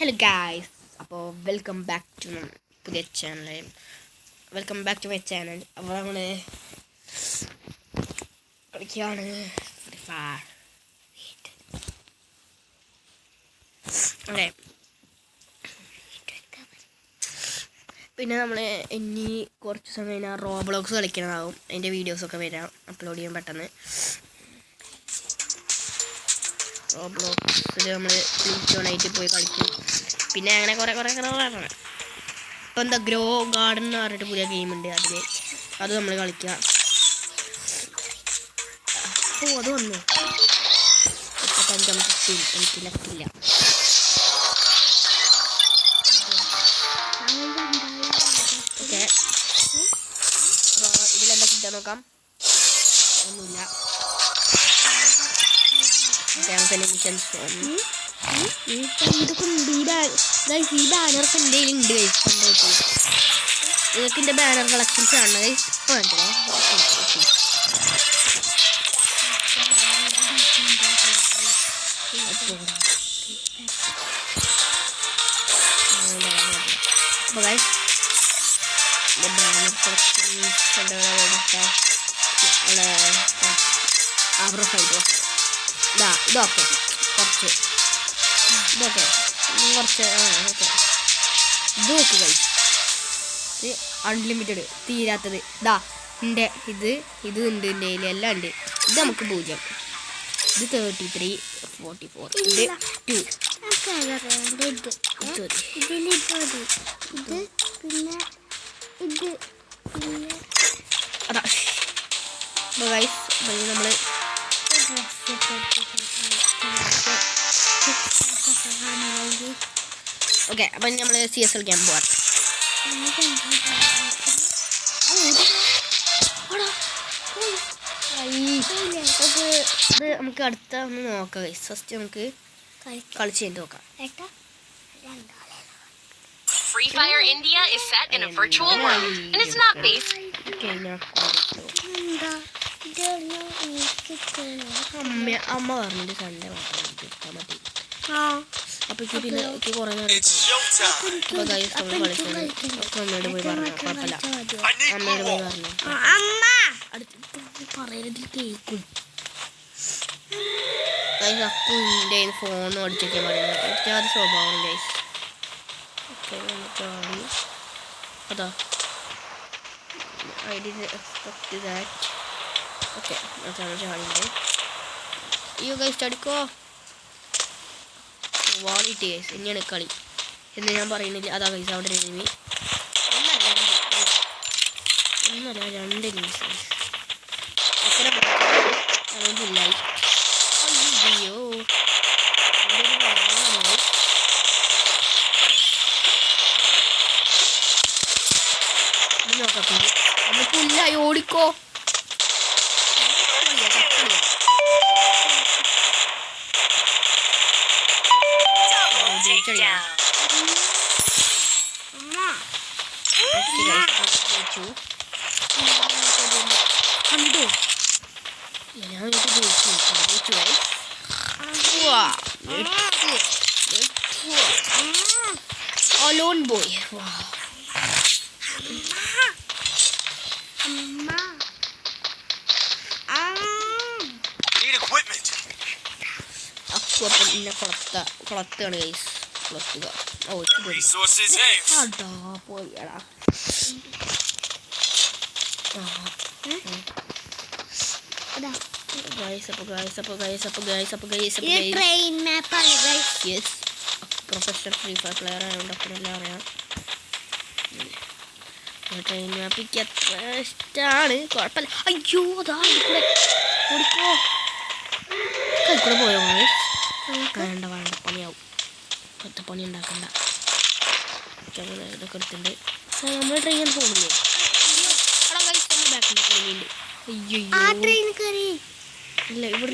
Hello guys, അപ്പോൾ welcome back to പുതിയ channel. My channel. അപ്പോൾ നമ്മൾ കളിക്കുകയാണ് ഫ്രീ ഫയർ. അതെ, പിന്നെ നമ്മൾ ഇനി കുറച്ച് സമയം കഴിഞ്ഞാൽ റോബ്ലോക്സ് കളിക്കണതാവും. അതിൻ്റെ വീഡിയോസൊക്കെ വരാം, അപ്ലോഡ് ചെയ്യാൻ പെട്ടെന്ന്. റോബ്ലോക്സിൽ നമ്മൾ ലിങ്കോണായിട്ട് പോയി കളിക്കും. പിന്നെ അങ്ങനെ കുറേ പറഞ്ഞാണ്. ഇപ്പം എന്താ ഗ്രോ ഗാർഡൻ എന്ന് പറഞ്ഞിട്ട് പുതിയ ഗെയിമുണ്ട്, അത് നമ്മൾ കളിക്കുക. അത് വന്നു 35 എനിക്ക് ലെഫ്റ്റില്ല. ഓക്കെ, അപ്പോൾ ഇതിലെന്താ കിട്ടാൻ നോക്കാം. ഒന്നുമില്ല. ഈ ബാനർക്ക് എന്തെങ്കിലും ഉണ്ട് കണ്ടിട്ട്. നിങ്ങൾക്ക് എൻ്റെ ബാനർ കളക്ഷൻസ് ആണ് ഇപ്പോൾ കണ്ടേ. അപ്പോൾ ബാനർ കളക്ഷൻസ് ഇതൊക്കെ കുറച്ച് ഓക്കെ ഇത് നോക്ക് ഗൈസ്, ഇത് അൺലിമിറ്റഡ് തീരാത്തത്. എൻ്റെ ഇത് ഉണ്ട്, എൻ്റെ കയ്യിൽ എല്ലാം ഉണ്ട്. ഇത് നമുക്ക് 0, ഇത് 33, 44, ഇത് 2. അതാ ഗൈസ്, നമ്മൾ ഓക്കെ. അപ്പം നമ്മൾ CS കളിക്കാൻ പോവാം. ഇത് നമുക്ക് അടുത്ത ഒന്ന് നോക്കാം ഗൈസ്. ഫസ്റ്റ് നമുക്ക് കളിച്ച് കഴിഞ്ഞ് നോക്കാം. Free Fire India is set in a virtual world and it's not based. അമ്മ പറഞ്ഞിട്ട് സൺഡേ മാത്രം കിട്ടാൻ മതി. അപ്പോൾ പിന്നെ എനിക്ക് കുറേ നേരം അമ്മയോട് പോയി പറഞ്ഞു, കുഴപ്പമില്ല. അമ്മയോട് പോയി പറഞ്ഞു അടുത്ത് പറയുന്നതിൽ കേൾക്കും. ഗൈസ്, അപ്പൂൻ്റെ ഫോൺ അടിച്ചു വയ്ക്കാൻ പറയുന്നത് എനിക്കത് സ്വഭാവം ഗൈസ്. ഓക്കെ, ചാടി അതാ I did expect that. Okay, അതാണ് ചാടിൻ്റെ. അയ്യോ ഗൈസ്, ചടിക്കോ വാളിട്ട് ഗൈസ്. ഇനിയാണ് കളി എന്ന് ഞാൻ പറയുന്നില്ല. അതാ ഗൈസ്, അവിടെ ഒരു എനിമി. ഒന്നല്ല 2 എനിമീസ്. എത്ര അതില്ലായി. അയ്യോ നോക്കാം, നമുക്കില്ലായി. ഓടിക്കോ. Alone boy. Wow. Need equipment. അപ്പം ഇന്നെ കൊളത്താണ് ഗൈസ്. കൊളത്തുക. Resources here. അതാ പോയടാ. പ്രൊഫഷണൽ ഫ്രീ ഫയർ പ്ലെയർ ആയതുകൊണ്ട് അപ്പം എല്ലാം അറിയാം. ട്രെയിൻ മാപ്പിക്ക് എത്ര ഇഷ്ടമാണ്, കുഴപ്പമില്ല. അയ്യോ അതാ ഓടിക്കോ. കൈക്കൂടെ പോയോ വേണ്ട പണിയാവും. കൊത്ത പണി ഉണ്ടാക്കണ്ട. ഇതൊക്കെ എടുത്തിട്ടുണ്ട്. നമ്മൾ ട്രെയിൻ പോകുന്നില്ലേ? ഇല്ല, ഇവിടെ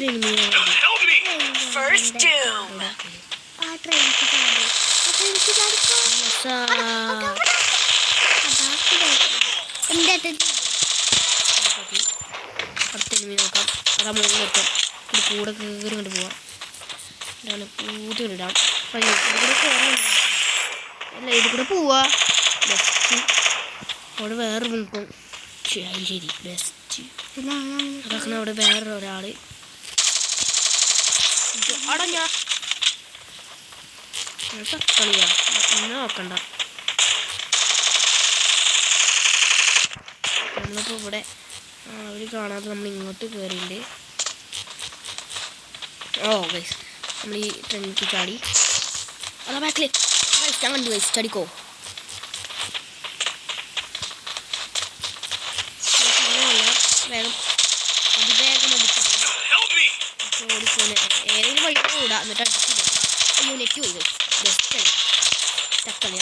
അടുത്ത എനിമി നോക്കാം. അതാ മുകളിൽ നിർത്താം. ഇത് കൂടെ കയറി കൊണ്ട് പോവാം. ഇതാണ് പൂതിടാം. അയ്യോ ഇതികൂടെ കയറാൻ അല്ല ഇതികൂടെ പോവാ. ബെസ്റ്റ് അവിടെ വേറെ മുൻപും ശരി ബെസ്റ്റ് അതൊക്കെ അവിടെ വേറെ ഒരാള് അടഞ്ഞ കളിയാ ഇന്ന് നോക്കണ്ട. നമ്മളിപ്പോൾ ഇവിടെ അവർ കാണാതെ നമ്മൾ ഇങ്ങോട്ട് കയറിയിട്ടുണ്ട്. ഓ ഗൈസ് നമ്മൾ ഈ ട്രെയിനിലേക്ക് ചാടി. അതാ ബാക്കിൽ ഞാൻ കണ്ടു ഗൈസ്. ചടിക്കോ വേഗം അതിവേഗം ഓടിപ്പോലെ ഏതെങ്കിലും വഴി കൂടാ. എന്നിട്ട് അടിച്ചില്ല. അയ്യോ നെറ്റ് പോയി ഗൈസ്. ബെസ്റ്റ് കളി തക്കളി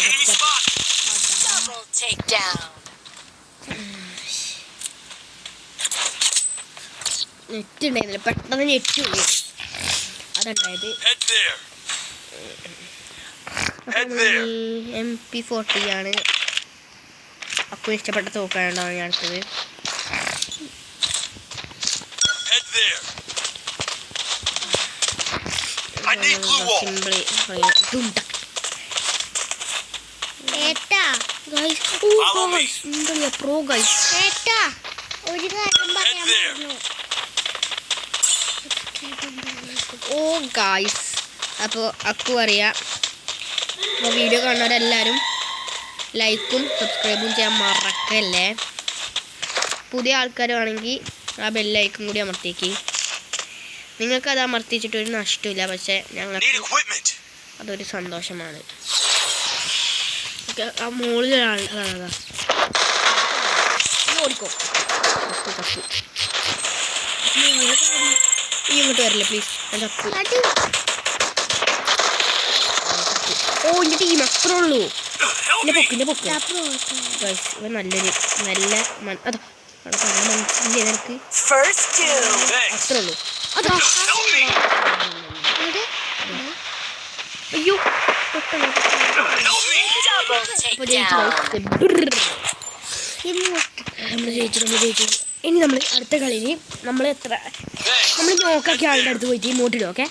നെറ്റ് ഉണ്ടായിരുന്നില്ല. പെട്ടെന്ന് നെറ്റ് പോയി അതുണ്ടായത്. MP40 ആണ് അക്കു ഇഷ്ടപ്പെട്ട തോക്കാനുണ്ടാവും ഞാൻ അടുത്തത്. Simply pro guys. ഒരു കാര്യം പറയാൻ ഓ ഗൈസ് അപ്പോൾ അക്കു അറിയാം. അപ്പോൾ വീഡിയോ കാണുന്നവരെല്ലാവരും ലൈക്കും സബ്സ്ക്രൈബും ചെയ്യാൻ മറക്കല്ലേ. പുതിയ ആൾക്കാരാണെങ്കിൽ ആ ബെല്ലൈക്കും കൂടി അമർത്തിയേക്ക്. നിങ്ങൾക്കത് അമർത്തിച്ചിട്ട് ഒരു നഷ്ടമില്ല. പക്ഷേ ഞങ്ങൾക്ക് അതൊരു സന്തോഷമാണ്. ആ മുകളിലൊരാൾ അതാ ഓടിക്കോ. ഈ ഇങ്ങോട്ട് വരില്ല പ്ലീസ്. ഓ എൻ്റെ ടീം അത്രേ ഉള്ളൂ. എന്നെ പൊക്ക് ഗൈസ്. ഇവ നല്ലൊരു നല്ല അതാ അവിടെ കാണാൻ മനസ്സില്ലേ നിനക്ക്? അത്രേ ഉള്ളൂ. അതാ അയ്യോ നമ്മൾ ജയിച്ചു. ഇനി നമ്മൾ അടുത്ത കളിയിൽ നമ്മൾ നോക്കാക്കി ആളുടെ അടുത്ത് പോയിട്ട് ഇമോട്ടിടും. ഓക്കെ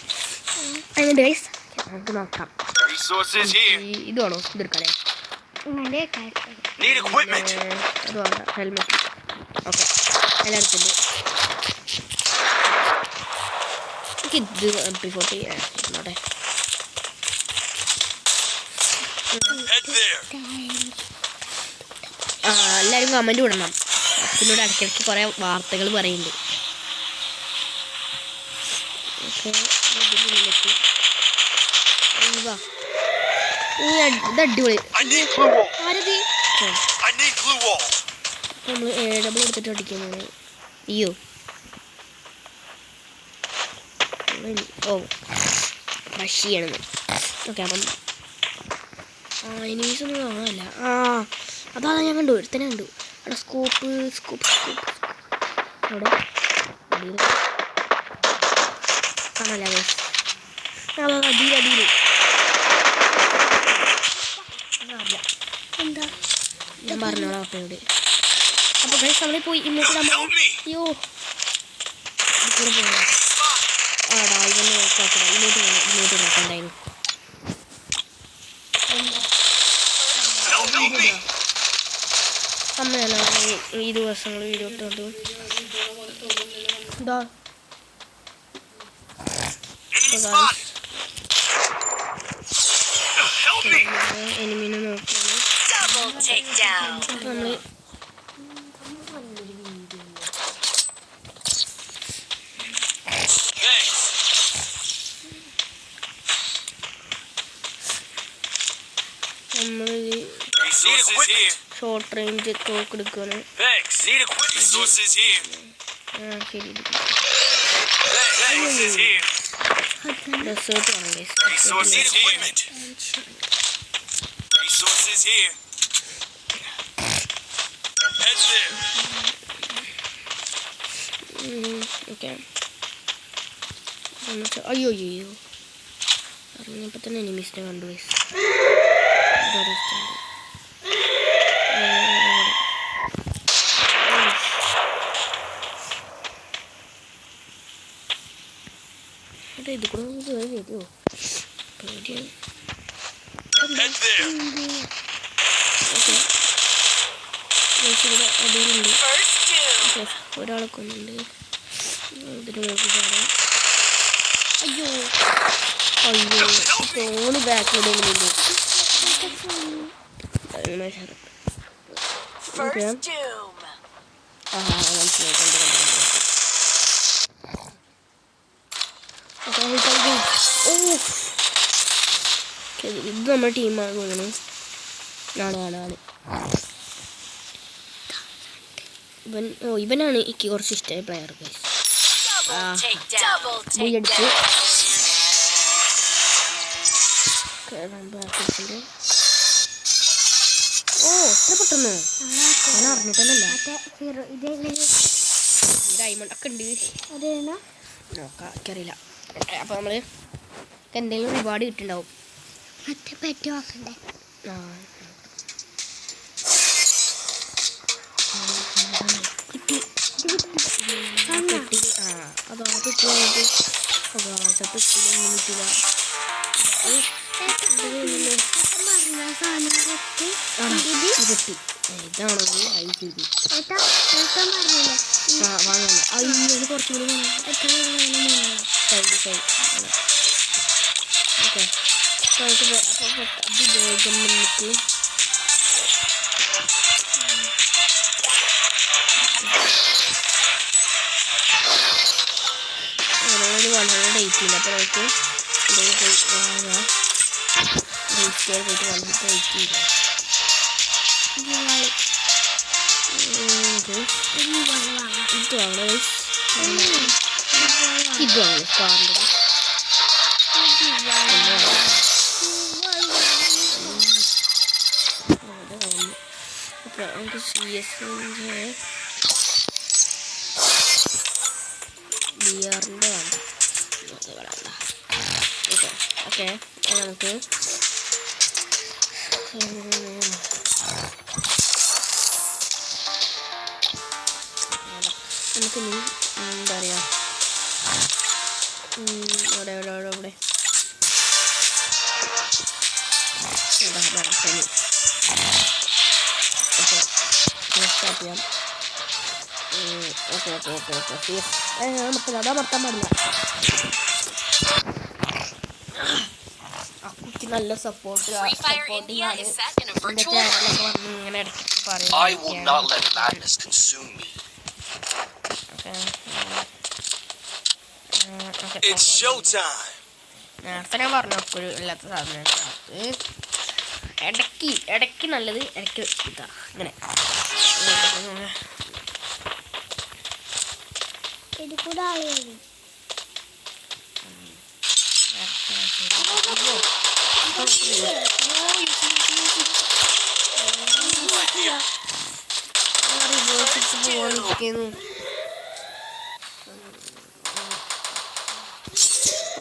അങ്ങനെ ഗൈസ് നമുക്ക് നോക്കാം. ഇതാണോ ഇതെടുക്കണേ? അത് വേണ്ട. ഹെൽമെറ്റ് ഓക്കെ എല്ലായിടത്തുണ്ട്. ഇത് MP40 നോട്ടെ. എല്ലാവരും കമൻറ്റ് വിടണം. പിന്നീട് ഇടയ്ക്കിടയ്ക്ക് കുറേ വാർത്തകൾ പറയുന്നുണ്ട്. ഓക്കെ ഇത് അടിപൊളി. നമ്മൾ AW എടുത്തിട്ട് അടിക്കുന്നത്. അയ്യോ ഓ റഷ്യാണെന്ന്. ഓക്കെ അപ്പം എനിമീസ് ഒന്നും കാണാനല്ല. അതാണ് ഞാൻ കണ്ടു. ഒരുത്തനെ കണ്ടു അവിടെ. സ്കോപ്പ് അവിടെ കാണാല്ല ഗൈസ്. അടിയിൽ എന്താ ഞാൻ പറഞ്ഞോളാം അപ്പയോട്. അപ്പോൾ ഗൈസ് നമ്മളെ പോയി ഇങ്ങോട്ട് അയ്യോ കൂടെ പോകാം. ആടാ ഇവന്ന് നോക്കാക്കട. ഇങ്ങോട്ട് നോക്കണ്ടായിരുന്നു. അമ്മയല്ല ഈ ദിവസങ്ങൾ വീഡിയോ ഇട്ടു. എന്താ എനിമിനെ നോക്കുകയാണ് നമ്മൾ. നമ്മൾ ഷോർട്ട് റേഞ്ച് തോക്ക് എടുക്കുകയാണ്. ശരി ഡെസേർട്ട് വേണം ഗൈസ്. ഓക്കെ അയ്യോ അറിഞ്ഞപ്പോൾ തന്നെ എനിമീസിനെ കണ്ടു ഗൈസ്. ഇത് കൂടെ നമുക്ക് കയറി വരുമോ പേടിയാണ്. Head there. ഓക്കെ ഇവിടെ അടിയിലുണ്ട്. First doom. ഒരാളെ കൊണ്ടുണ്ട്. ഇതിന് നോക്കി ചാടാം. അയ്യോ അയ്യോ ഫോണ് ബാക്കിലിടുന്നുണ്ട്. അങ്ങനെ ഷാറ് First doom. മനസ്സിലായി കണ്ടു. ഇത് നമ്മുടെ ടീമാണ് തോന്നുന്നു. ആണ് ഇവനാണ് എനിക്ക് കുറച്ച് ഇഷ്ടമായ പ്ലെയർ. അടിച്ച് ഓ എത്ര പെട്ടെന്ന് ഞാൻ അറിഞ്ഞിട്ടല്ല. ഡയമണ്ട് ഒക്കെ ഉണ്ട് നോക്കാം, എനിക്കറിയില്ല. അപ്പോൾ നമ്മൾ എന്തെങ്കിലും ഒരുപാട് കിട്ടുന്നുണ്ടാവും. പറ്റി നോക്കണ്ടേ? ഇതാണെങ്കിൽ വാങ്ങല്ല. അയ്യോ കുറച്ചുകൂടി ഓക്കെ നമുക്ക് വേഗം നമുക്ക് ഒരു 180 അപ്പോൾ നമുക്ക് രജിസ്റ്റർ പോയിട്ട് 180 ഇത് വാങ്ങണം. ഇത് വാങ്ങണം കാറിൻ്റെ. അപ്പോൾ നമുക്ക് CS-ൻ്റെ ബിയറിൻ്റെ വേണ്ട. ഓക്കെ നമുക്ക് നമുക്കിനി എന്താ പറയുക ഇവിടെ സ്റ്റാർട്ട് ചെയ്യാം. ഓക്കെ അമർത്താൻ പാടില്ല. കുട്ടി നല്ല സപ്പോർട്ട് ഇങ്ങനെ ഇടയ്ക്ക് പറയും. നേരത്തെ ഞാൻ പറഞ്ഞു ഒരു ഇല്ലാത്ത സാധനം ഇടയ്ക്ക് നല്ലത്, ഇടയ്ക്ക് ഇതാ ഇങ്ങനെ. ഇത് കൂടെ ആളുകൾ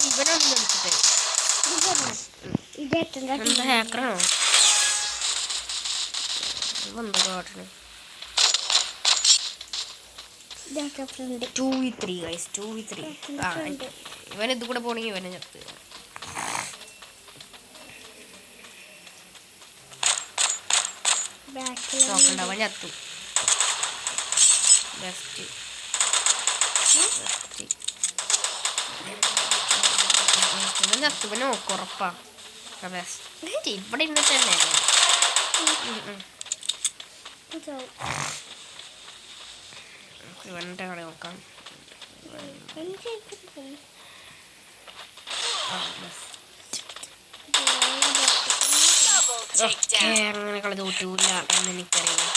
ഇവനാണ് കളിച്ചിട്ട് എന്താ ഹാക്കറാണോ എന്താ കാട്ടണേ? 2v3 guys, 2v3. ഇവൻ ഇത് കൂടെ പോണെങ്കിൽ ഇവനെ ചത്ത്. നോക്കണ്ട അവൻ ചത്തു. ബെസ്റ്റ് ഇവൻ ചത്തു. ഇവനെ നോക്കും ഉറപ്പാ. ബെസ്റ്റ് ഇവിടെ ഇരുന്നിട്ടല്ലേ ഇവൻ്റെ കളി നോക്കാം. അങ്ങനെ കളി തോറ്റൂല എന്ന് എനിക്കറിയാം.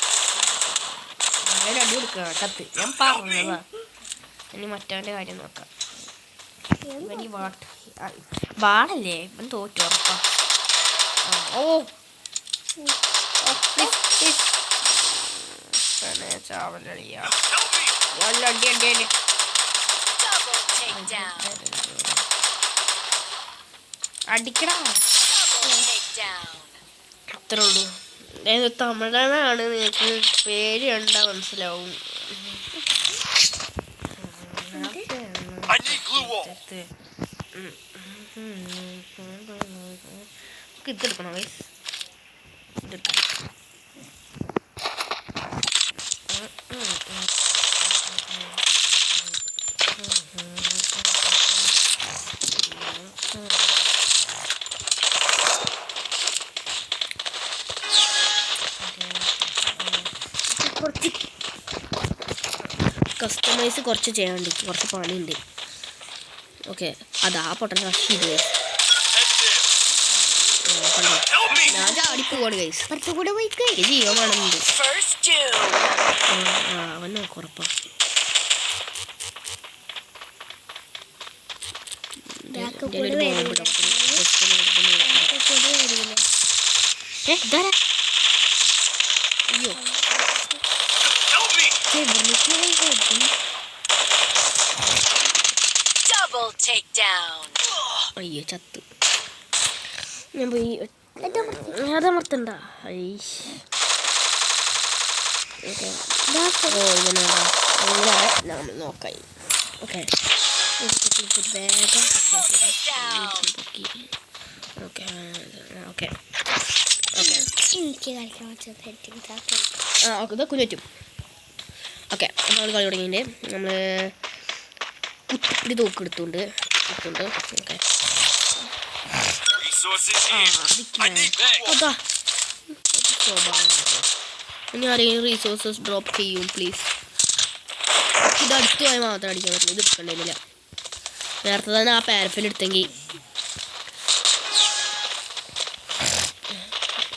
വളരെ അടി കൊടുക്കുക കത്ത്. ഞാൻ പറഞ്ഞതാ. ഇനി മറ്റവൻ്റെ കാര്യം നോക്കാം. ഇവൻ ഈ വാടല്ലേ ഇവൻ തോറ്റു ഉറപ്പാ. ഓ ചാവലടിയാ അടിക്കടാ. അത്രേ ഉള്ളൂ. അതായത് തമിഴനാണ്, നിങ്ങൾക്ക് പേര് കണ്ടാ മനസ്സിലാവും. ഇതെടുക്കണോ ഗൈസ്? ഇതെടുക്കാം. കുറച്ച് കസ്റ്റമൈസ് കുറച്ച് ചെയ്യാണ്ട്, കുറച്ച് പണിയുണ്ട്. ഓക്കെ, അതാ പൊട്ടൻ റഷ് ചെയ്ത് ഗൈസ്. ഞാൻ ചാടി പോവാണ് ഗൈസ്. കൂടെ പോയി ജീവൻ വേണമെന്നുണ്ട്. അവൻ നോക്ക് ഉറപ്പാണ്. അയ്യോ Double takedown. അയ്യോ ചത്തു. ഞാൻ പോയി അതമർത്തണ്ട. നമ്മൾ നോക്കായി. ഓക്കെ വേഗം ഓക്കെ ഓക്കെ ഓക്കെ എനിക്ക് കളിക്കാൻ പറ്റും. ഇതൊക്കെ പറ്റും. ഓക്കെ നമ്മൾ കളി തുടങ്ങിയിട്ട് നമ്മൾ കുത്തിപ്പിടി തോക്കെടുത്തുണ്ട്. ഓക്കെ അതാ ഇനി ആരെങ്കിലും റീസോഴ്സസ് ഡ്രോപ്പ് ചെയ്യും പ്ലീസ്. ഇത് അടുത്ത് പോയാൽ മാത്രം അടിക്കാൻ പറ്റില്ല. ഇത് എടുക്കണ്ടില്ല. നേരത്തെ തന്നെ ആ പാരഫിൽ എടുത്തെങ്കിൽ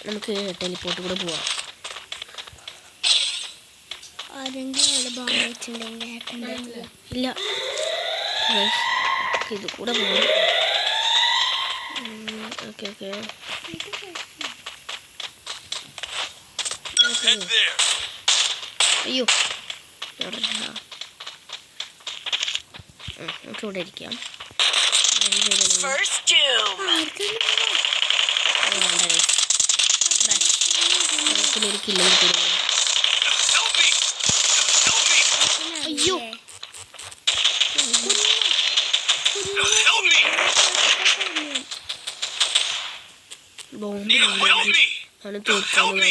നമുക്ക് ടെലിപ്പോർട്ട് കൂടെ പോവാം. ഇല്ല ഇത് കൂടെ പോവാം. ഓക്കെ ഓക്കെ അയ്യോ നമുക്ക് ഇവിടെ ഇരിക്കാം. ഒരു കിലോ അയ്യോ ആണ് തോൽക്കാണ്.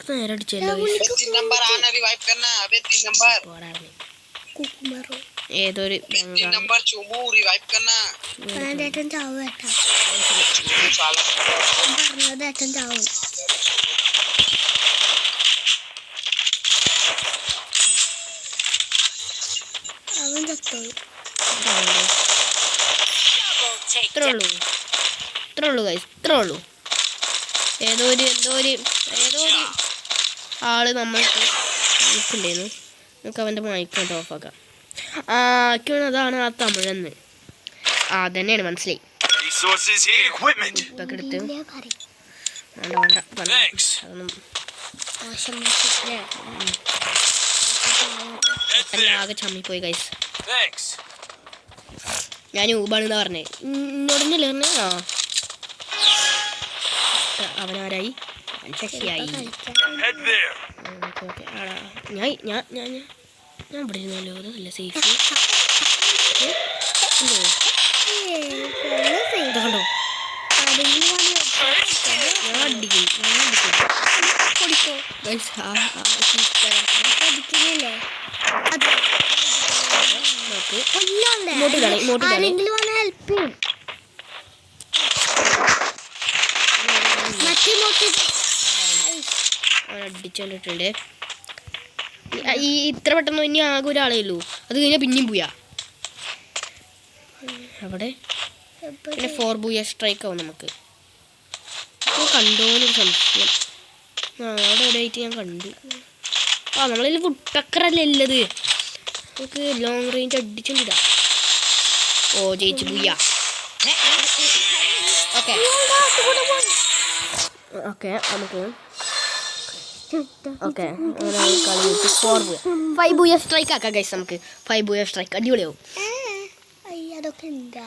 നേരെ അടിച്ചല്ലോ. ഏതൊരു അവൻ ചത്തോളൂ. ഇത്രേ ഉള്ളൂ ഗൈസ്, ഇത്രേ ഉള്ളൂ. ഏതോ ഒരു ആള് നമ്മൾക്ക് നിൽക്കുന്നുണ്ടായിരുന്നു. നമുക്ക് അവൻ്റെ മൈക്കോട്ട് ഓഫാക്കാം. ആക്കിയാണ് അതാണ് ആ തമിഴെന്ന്. അതന്നെയാണ് മനസ്സിലായി. ഇപ്പൊക്കെ എടുത്ത് വേണ്ട അതൊന്നും ആകെ ചമ്മിപ്പോയി ഗൈസ്. ഞാൻ ഊബാണെന്നാ പറഞ്ഞേ. ഇന്നോടന്നല്ലേ പറഞ്ഞേ. അവനാരായി ശശിയായി. ഞാൻ ഇവിടെ ഇരുന്നല്ലോ. അതല്ല സേഫ്. കണ്ടോ ഞാൻ അടിക്കും. അടിച്ചോണ്ടിട്ടുണ്ട്. ഈ ഇത്ര പെട്ടെന്ന് ഇനി ആകെ ഒരാളേ ഉള്ളൂ. അത് കഴിഞ്ഞാൽ പിന്നെയും പോയാ അവിടെ പിന്നെ 4 ബൂയ സ്ട്രൈക്ക് ആവും നമുക്ക്. കണ്ടോന്നൊരു സംശയം. അവിടെ എവിടെയായിട്ട് ഞാൻ കണ്ടു. നമ്മളിൽ ഫുട്ടക്കറല്ലേ ഉള്ളത്. നമുക്ക് ലോങ് റേഞ്ച് അടിച്ചോണ്ടിടാം. ജയിച്ചു ബൂയ. ഓക്കെ നമുക്ക് ഓക്കെ കളി 5 ബൂയ സ്ട്രൈക്ക് ആക്കാം ഗൈസ്. നമുക്ക് 5 ബൂയ സ്ട്രൈക്ക് അടിപൊളിയാവും. അതൊക്കെ എന്താ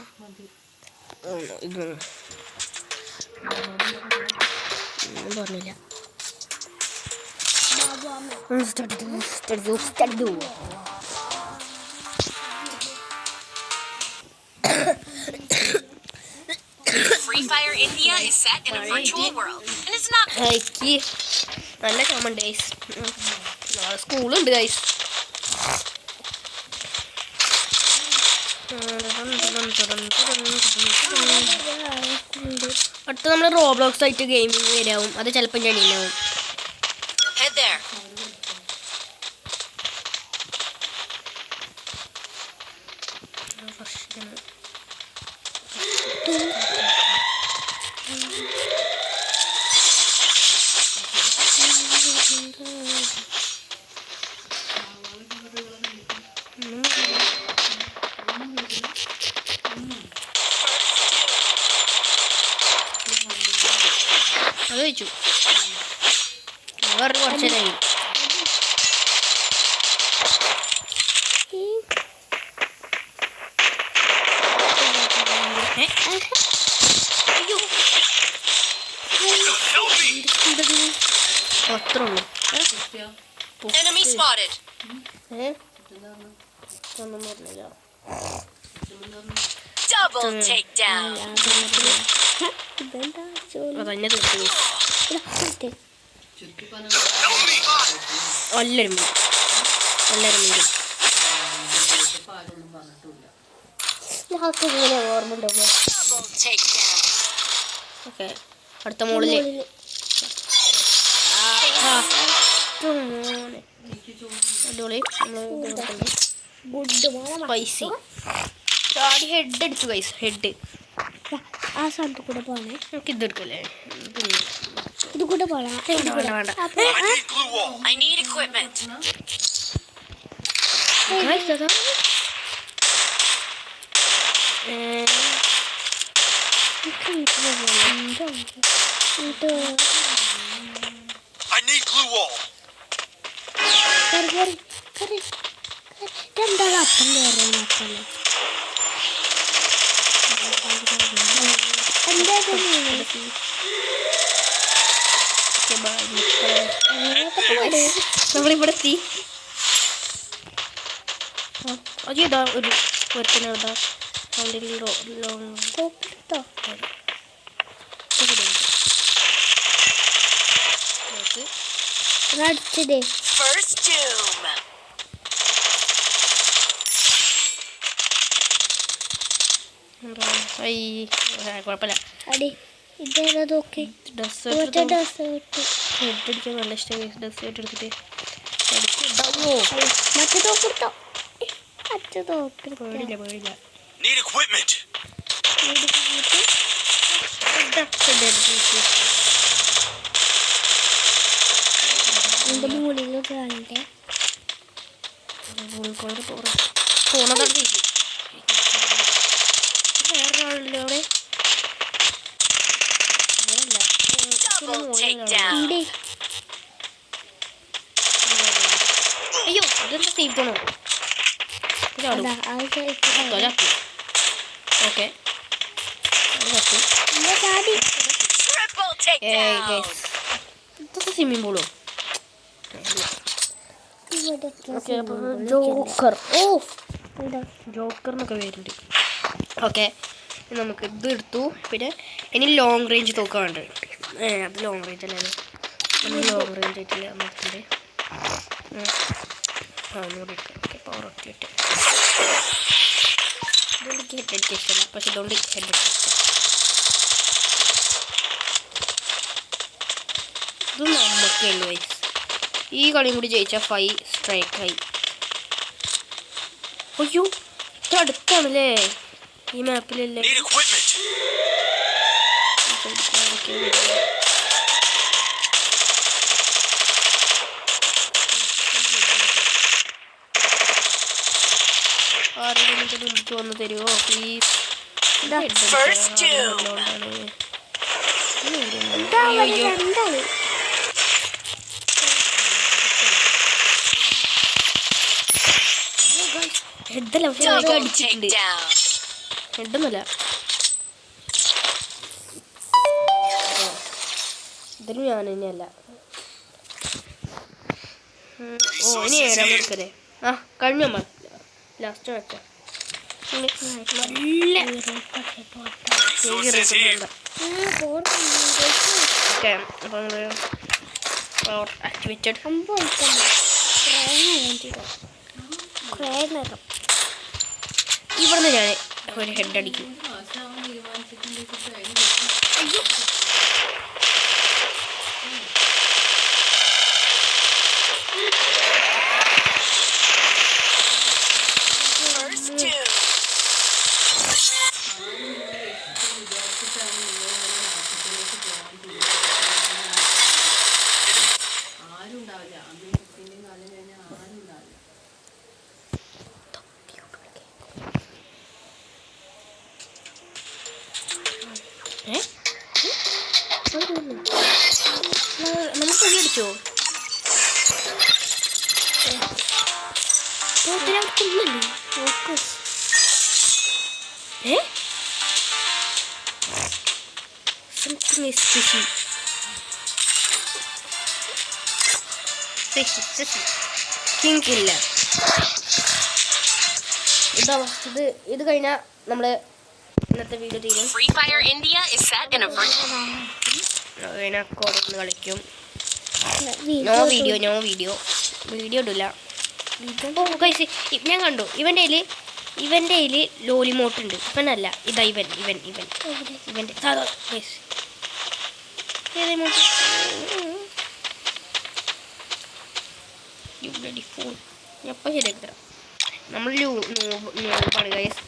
പറഞ്ഞില്ല. Fire India is set in a virtual world and is not. Hike നല്ല ചുമണ്ട് ഗൈസ്. നാളെ സ്കൂളുണ്ട് ഗൈസ്. അടുത്ത നമ്മൾ റോബ്ലോക്സ് ആയിട്ട് ഗെയിമിങ് വരാവും. അത് ചിലപ്പോൾ ജനീനാവും. Head there. അത് വെച്ചു വേറെ കുറച്ച് നേരം അത്ര ഉള്ളു. Enemy spotted. ഒന്നും പറഞ്ഞില്ല. Double takedown. ഇതെന്താ ജോലി അതന്നെ തീർത്തു. എല്ലാവരും മീൻ ഞങ്ങൾക്ക് ഇങ്ങനെ ഓർമ്മ ഉണ്ടാവുക. Double takedown. ഓക്കെ അടുത്ത മോളില് അടിപൊളി. സ്പൈസി ചാടി ഹെഡ് അടിച്ചു ഗൈസ്. ഹെഡ് ആ സ്ഥലത്ത് കൂടെ പോണേ. നമുക്ക് ഇത് എടുക്കല്ലേ? ഇത് കൂടെ പോണേ. വേണ്ട വേണ്ട. I need glue wall. I need equipment. Guys അതാ I need glue wall. രണ്ടാളും അപ്പം കയറാൻ അപ്പല്ലേ. എന്താ നമ്മളിവിടെ എത്തി. അതാ ഒരു ഒരുത്തനതാ ലോങ് കോപ്പിട്ടോ അടിച്ചതേ. First doom. കുഴപ്പമില്ല. അടി ഇതേതാ നോക്കി. ഡെസേർട്ട് ഡെസേർട്ട് ഹെഡ് അടിക്കാൻ നല്ല ഇഷ്ടമായി. ഡെസേർട്ട് എടുത്തിട്ട് മറ്റേ നോക്കിട്ടോ. മറ്റേ നോക്കിട്ടോ. പേടില്ല പേടില്ല. Need equipment. എന്റെ മുകളിൽ കാണണ്ടേ. പോണതാണ് വേറൊരാളുടെ അവിടെ. Double takedown. ഉണ്ട്. അയ്യോ ഇതെന്താ സേഫ് ചെയ്യണോ? അതാ അത് കൊലാക്കി. ഓക്കെ ചാടി. Triple takedown. ഇതൊക്കെ സ്വിമ്മിംഗ് പൂളോ? ഇവിടെ ഓക്കെ അപ്പോൾ ജോക്കർ. ഓ എന്താ ജോക്കർ എന്നൊക്കെ വരുന്നുണ്ട്. ഓക്കെ നമുക്ക് ഇത് എടുത്തു. പിന്നെ ഇനി ലോങ് റേഞ്ച് തോക്കാണ്ട്. അത് ലോങ് റേഞ്ച് അല്ലേ? നമ്മൾ ലോങ് റേഞ്ച് ആയിട്ടില്ല നോക്കിൻ്റെ. ഒന്നുകൂടി എടുക്കാം. ഓക്കെ പവർ ഓക്കെ ഇതുകൊണ്ട് ഹെഡ് അടിക്കാൻ ഇഷ്ടമല്ല. പക്ഷെ ഇതുകൊണ്ട് ഹെഡ് അടിക്കാൻ ഇഷ്ടം. ഇത് നമുക്കേ ഉള്ളൂ വയസ്സ്. ഈ കളിയും കൂടി ജയിച്ചാൽ 5 സ്ട്രൈക്കായി. അയ്യോ ഇത്ര അടുത്താണല്ലേ ഈ മാപ്പിലല്ലേ? Need equipment. ആരെങ്കിലും മുമ്പ് വന്ന് തരുമോ പ്ലീസ്? First doom. അയ്യോ രണ്ടാള് ഹെഡല്ല പക്ഷെ Double അടിച്ചിട്ടുണ്ട്. takedown. ഹെഡൊന്നുമല്ല. ഇതിലും ഞാൻ തന്നെയല്ല. ഓ ഇനി ഏഴാം എടുക്കല്ലേ? ആ കഴിഞ്ഞ നമ്മൾ ലാസ്റ്റ് വെച്ച നല്ല Resources here. ഓക്കെ അപ്പോൾ നമ്മൾ പവർ ആക്ടിവേറ്റഡ്. ഇവിടുന്ന് ഞാൻ ഒരു ഹെഡ് അടിക്കും. നമുക്ക് അടിച്ചോ? Something is fishy. Think ഇല്ല. ഇത് കഴിഞ്ഞാൽ നമ്മള് ഇന്നത്തെ വീഡിയോ തീരും. Free Fire India is set in a virtual. ഒന്ന് കളിക്കും. നോ വീഡിയോ ഇടില്ല. ഞാൻ കണ്ടു ഇവൻ്റെ കയ്യിൽ ലോലിമോട്ട് ഉണ്ട്. ഇവനല്ല, ഇതാ ഇവൻ്റെ സാധാ എപ്പോൾ ശരിയാക്കി തരാം. നമ്മൾ നോബാണ് ഗൈസ്.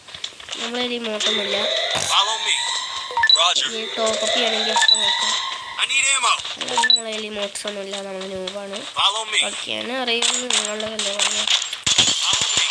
നമ്മൾ റിമോട്ടൊന്നുമില്ല. Follow me. Roger. ടോപ്പപ്പ് ചെയ്യണമെങ്കിൽ അപ്പം നോക്കാം. I need ammo. നമ്മളെ റിമോട്ട്സ് ഒന്നുമില്ല. നമ്മൾ നോബാണ്. Follow me. കളിക്കാൻ അറിയുന്നു നിങ്ങളുടെ എന്താ പറയുക. Follow me.